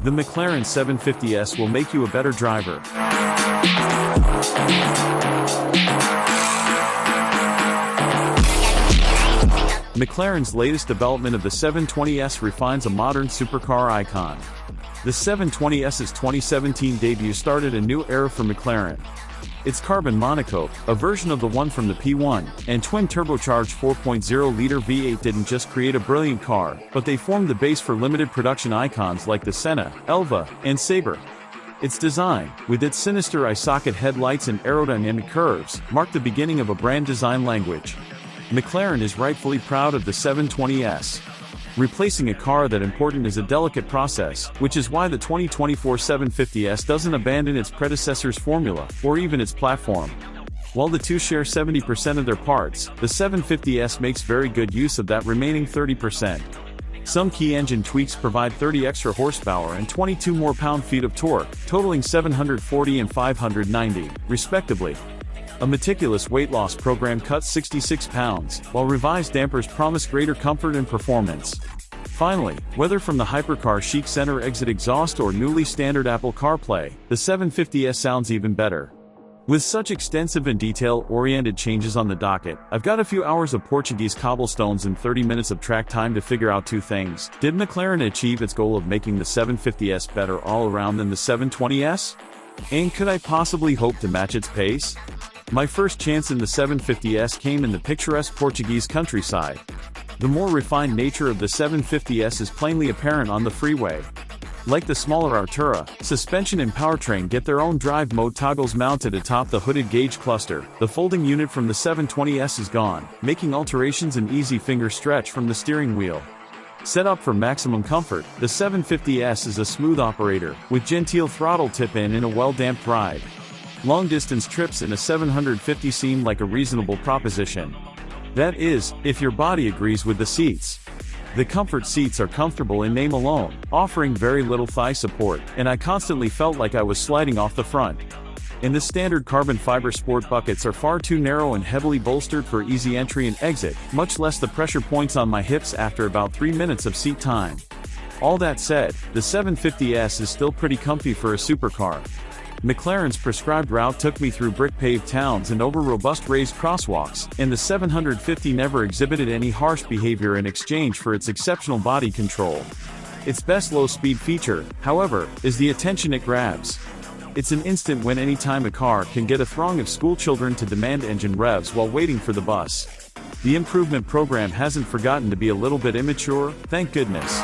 The McLAREN 750S will make you a better driver. McLaren's latest development of the 720S refines a modern supercar icon. The 720S's 2017 debut started a new era for McLaren. Its carbon monocoque, a version of the one from the P1, and twin-turbocharged 4.0-liter V8 didn't just create a brilliant car, but they formed the base for limited production icons like the Senna, Elva, and Sabre. Its design, with its sinister eye-socket headlights and aerodynamic curves, marked the beginning of a brand design language. McLaren is rightfully proud of the 720S. Replacing a car that important is a delicate process, which is why the 2024 750S doesn't abandon its predecessor's formula, or even its platform. While the two share 70% of their parts, the 750S makes very good use of that remaining 30%. Some key engine tweaks provide 30 extra horsepower and 22 more pound-feet of torque, totaling 740 and 590, respectively. A meticulous weight loss program cuts 66 pounds, while revised dampers promise greater comfort and performance. Finally, whether from the hypercar chic center exit exhaust or newly standard Apple CarPlay, the 750S sounds even better. With such extensive and detail-oriented changes on the docket, I've got a few hours of Portuguese cobblestones and 30 minutes of track time to figure out two things. Did McLaren achieve its goal of making the 750S better all around than the 720S? And could I possibly hope to match its pace? My first chance in the 750S came in the picturesque Portuguese countryside. The more refined nature of the 750S is plainly apparent on the freeway. Like the smaller Artura, suspension and powertrain get their own drive mode toggles mounted atop the hooded gauge cluster. The folding unit from the 720S is gone, making alterations an easy finger stretch from the steering wheel. Set up for maximum comfort, the 750S is a smooth operator, with genteel throttle tip-in in a well-damped ride. Long-distance trips in a 750 seem like a reasonable proposition. That is, if your body agrees with the seats. The comfort seats are comfortable in name alone, offering very little thigh support, and I constantly felt like I was sliding off the front. And the standard carbon fiber sport buckets are far too narrow and heavily bolstered for easy entry and exit, much less the pressure points on my hips after about 3 minutes of seat time. All that said, the 750S is still pretty comfy for a supercar. McLaren's prescribed route took me through brick-paved towns and over robust raised crosswalks, and the 750 never exhibited any harsh behavior in exchange for its exceptional body control. Its best low-speed feature, however, is the attention it grabs. It's an instant win anytime a car can get a throng of schoolchildren to demand engine revs while waiting for the bus. The improvement program hasn't forgotten to be a little bit immature, thank goodness.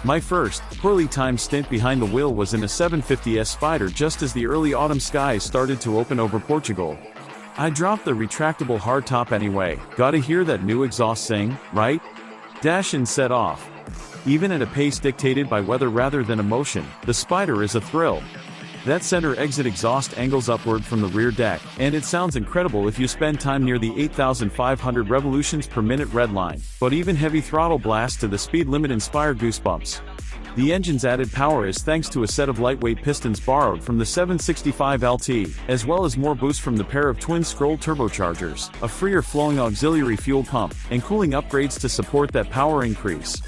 My first, poorly timed stint behind the wheel was in a 750S Spider just as the early autumn skies started to open over Portugal. I dropped the retractable hardtop anyway, gotta hear that new exhaust sing, right? Dash and set off. Even at a pace dictated by weather rather than emotion, the Spider is a thrill. That center exit exhaust angles upward from the rear deck, and it sounds incredible if you spend time near the 8,500 revolutions per minute red line, but even heavy throttle blasts to the speed limit inspire goosebumps. The engine's added power is thanks to a set of lightweight pistons borrowed from the 765 LT, as well as more boost from the pair of twin-scroll turbochargers, a freer flowing auxiliary fuel pump, and cooling upgrades to support that power increase.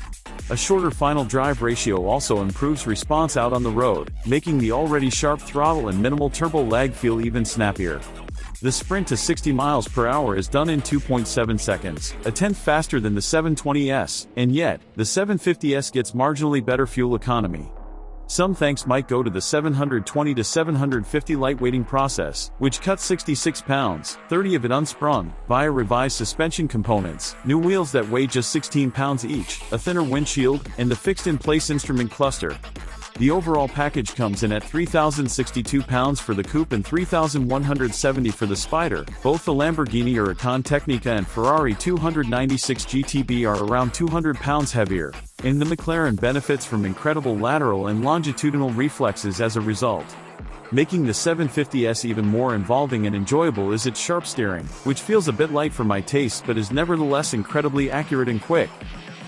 A shorter final drive ratio also improves response out on the road, making the already sharp throttle and minimal turbo lag feel even snappier. The sprint to 60 miles per hour is done in 2.7 seconds, a tenth faster than the 720S, and yet, the 750S gets marginally better fuel economy. Some thanks might go to the 720 to 750 lightweighting process, which cuts 66 pounds, 30 of it unsprung, via revised suspension components, new wheels that weigh just 16 pounds each, a thinner windshield, and the fixed-in-place instrument cluster. The overall package comes in at 3,062 pounds for the coupe and 3,170 for the Spider. Both the Lamborghini Huracan Tecnica and Ferrari 296 GTB are around 200 pounds heavier, and the McLaren benefits from incredible lateral and longitudinal reflexes as a result. Making the 750S even more involving and enjoyable is its sharp steering, which feels a bit light for my taste but is nevertheless incredibly accurate and quick.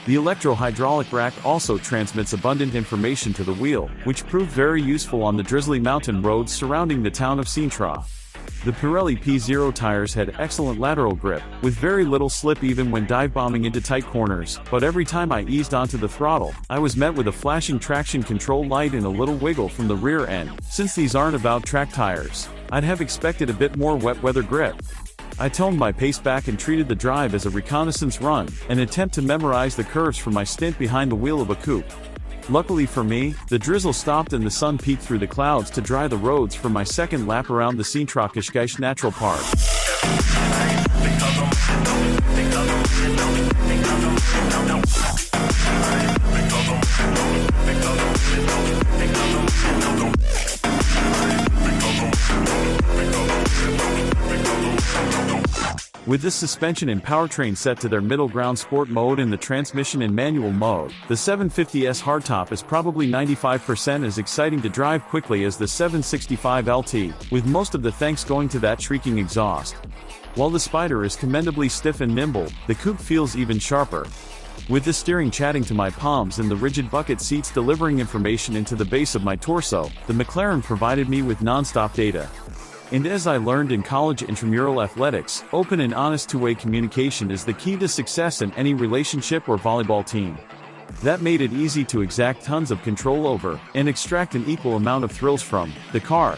The electro-hydraulic rack also transmits abundant information to the wheel, which proved very useful on the drizzly mountain roads surrounding the town of Sintra. The Pirelli P0 tires had excellent lateral grip, with very little slip even when dive-bombing into tight corners, but every time I eased onto the throttle, I was met with a flashing traction control light and a little wiggle from the rear end. Since these aren't about track tires, I'd have expected a bit more wet weather grip. I toned my pace back and treated the drive as a reconnaissance run, an attempt to memorize the curves from my stint behind the wheel of a coupe. Luckily for me, the drizzle stopped and the sun peeked through the clouds to dry the roads for my second lap around the Sintra-Cascais Natural Park. With the suspension and powertrain set to their middle ground sport mode and the transmission in manual mode, the 750S hardtop is probably 95% as exciting to drive quickly as the 765 LT, with most of the thanks going to that shrieking exhaust. While the Spider is commendably stiff and nimble, the coupe feels even sharper. With the steering chatting to my palms and the rigid bucket seats delivering information into the base of my torso, the McLaren provided me with non-stop data. And as I learned in college intramural athletics, open and honest two-way communication is the key to success in any relationship or volleyball team. That made it easy to exact tons of control over, and extract an equal amount of thrills from, the car.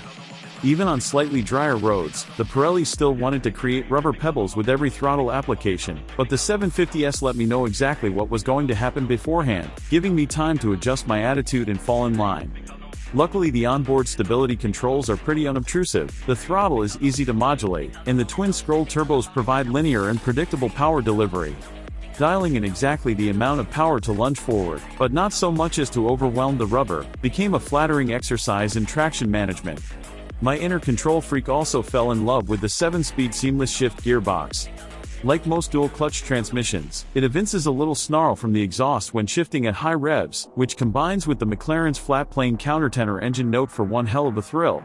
Even on slightly drier roads, the Pirelli still wanted to create rubber pebbles with every throttle application, but the 750S let me know exactly what was going to happen beforehand, giving me time to adjust my attitude and fall in line. Luckily the onboard stability controls are pretty unobtrusive, the throttle is easy to modulate, and the twin-scroll turbos provide linear and predictable power delivery. Dialing in exactly the amount of power to lunge forward, but not so much as to overwhelm the rubber, became a flattering exercise in traction management. My inner control freak also fell in love with the 7-speed seamless shift gearbox. Like most dual-clutch transmissions, it evinces a little snarl from the exhaust when shifting at high revs, which combines with the McLaren's flat-plane countertenor engine note for one hell of a thrill.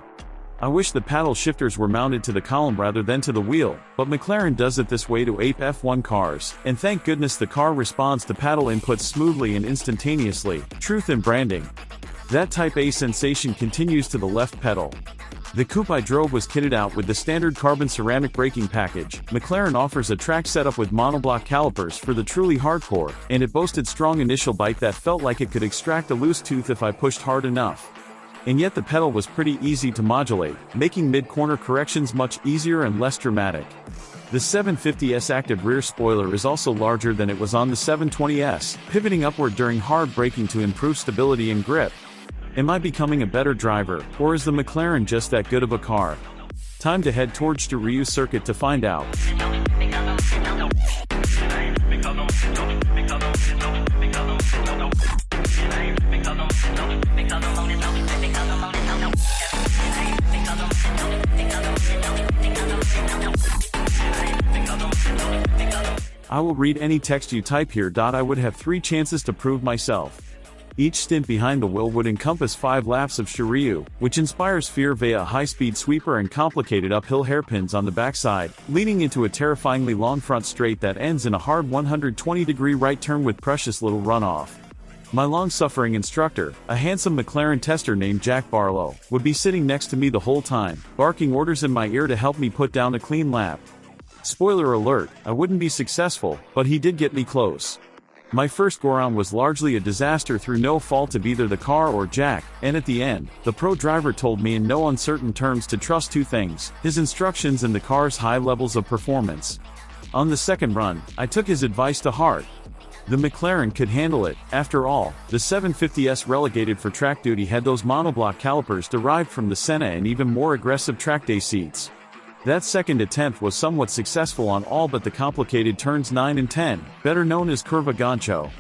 I wish the paddle shifters were mounted to the column rather than to the wheel, but McLaren does it this way to ape F1 cars, and thank goodness the car responds to paddle inputs smoothly and instantaneously. Truth in branding. That Type A sensation continues to the left pedal. The coupe I drove was kitted out with the standard carbon ceramic braking package. McLaren offers a track setup with monoblock calipers for the truly hardcore, and it boasted strong initial bite that felt like it could extract a loose tooth if I pushed hard enough. And yet the pedal was pretty easy to modulate, making mid-corner corrections much easier and less dramatic. The 750S active rear spoiler is also larger than it was on the 720S, pivoting upward during hard braking to improve stability and grip. Am I becoming a better driver, or is the McLaren just that good of a car? Time to head towards the Ryu circuit to find out. I will read any text you type here. I would have 3 chances to prove myself. Each stint behind the wheel would encompass 5 laps of Shiryu, which inspires fear via a high-speed sweeper and complicated uphill hairpins on the backside, leading into a terrifyingly long front straight that ends in a hard 120-degree right turn with precious little runoff. My long-suffering instructor, a handsome McLaren tester named Jack Barlow, would be sitting next to me the whole time, barking orders in my ear to help me put down a clean lap. Spoiler alert, I wouldn't be successful, but he did get me close. My first go-around was largely a disaster through no fault of either the car or Jack, and at the end, the pro driver told me in no uncertain terms to trust 2 things, his instructions and the car's high levels of performance. On the second run, I took his advice to heart. The McLaren could handle it. After all, the 750S relegated for track duty had those monoblock calipers derived from the Senna and even more aggressive track day seats. That second attempt was somewhat successful on all but the complicated turns 9 and 10, better known as Curva Gancho.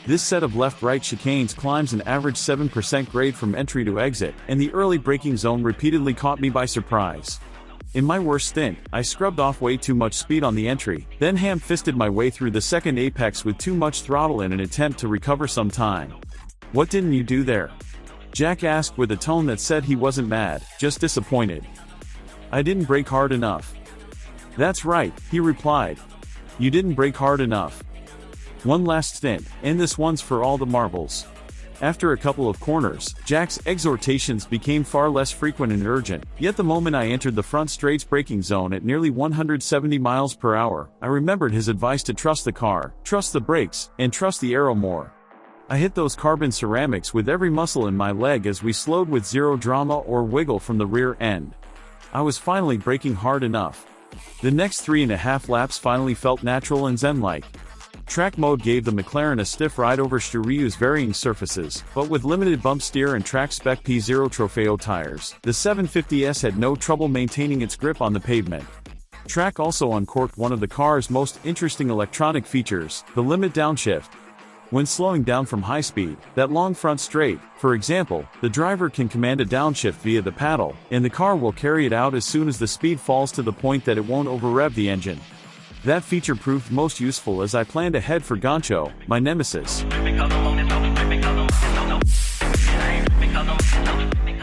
This set of left-right chicanes climbs an average 7% grade from entry to exit, and the early braking zone repeatedly caught me by surprise. In my worst stint, I scrubbed off way too much speed on the entry, then ham-fisted my way through the second apex with too much throttle in an attempt to recover some time. "What didn't you do there?" Jack asked with a tone that said he wasn't mad, just disappointed. "I didn't brake hard enough." "That's right," he replied. "You didn't brake hard enough." One last stint, and this one's for all the marbles. After a couple of corners, Jack's exhortations became far less frequent and urgent, yet the moment I entered the front straight's braking zone at nearly 170 miles per hour, I remembered his advice to trust the car, trust the brakes, and trust the aero more. I hit those carbon ceramics with every muscle in my leg as we slowed with zero drama or wiggle from the rear end. I was finally braking hard enough. The next 3.5 laps finally felt natural and zen-like. Track mode gave the McLaren a stiff ride over Stiryu's varying surfaces, but with limited bump steer and track spec P0 Trofeo tires, the 750S had no trouble maintaining its grip on the pavement. Track also uncorked one of the car's most interesting electronic features, the limit downshift. When slowing down from high speed, that long front straight, for example, the driver can command a downshift via the paddle, and the car will carry it out as soon as the speed falls to the point that it won't over-rev the engine. That feature proved most useful as I planned to head for Gancho, my nemesis.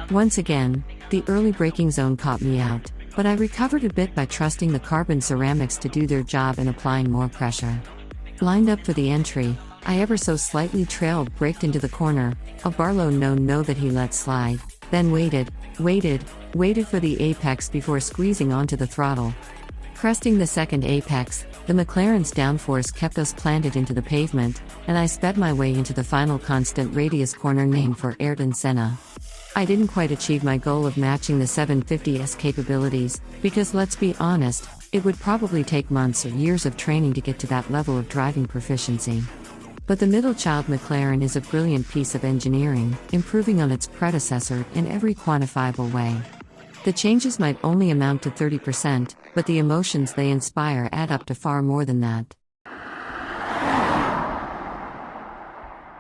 Once again, the early braking zone caught me out, but I recovered a bit by trusting the carbon ceramics to do their job and applying more pressure. Lined up for the entry, I ever so slightly trailed braked into the corner, a Barlow no that he let slide, then waited for the apex before squeezing onto the throttle. Cresting the second apex, the McLaren's downforce kept us planted into the pavement, and I sped my way into the final constant radius corner named for Ayrton Senna. I didn't quite achieve my goal of matching the 750S capabilities, because let's be honest, it would probably take months or years of training to get to that level of driving proficiency. But the middle child McLaren is a brilliant piece of engineering, improving on its predecessor in every quantifiable way. The changes might only amount to 30%, but the emotions they inspire add up to far more than that.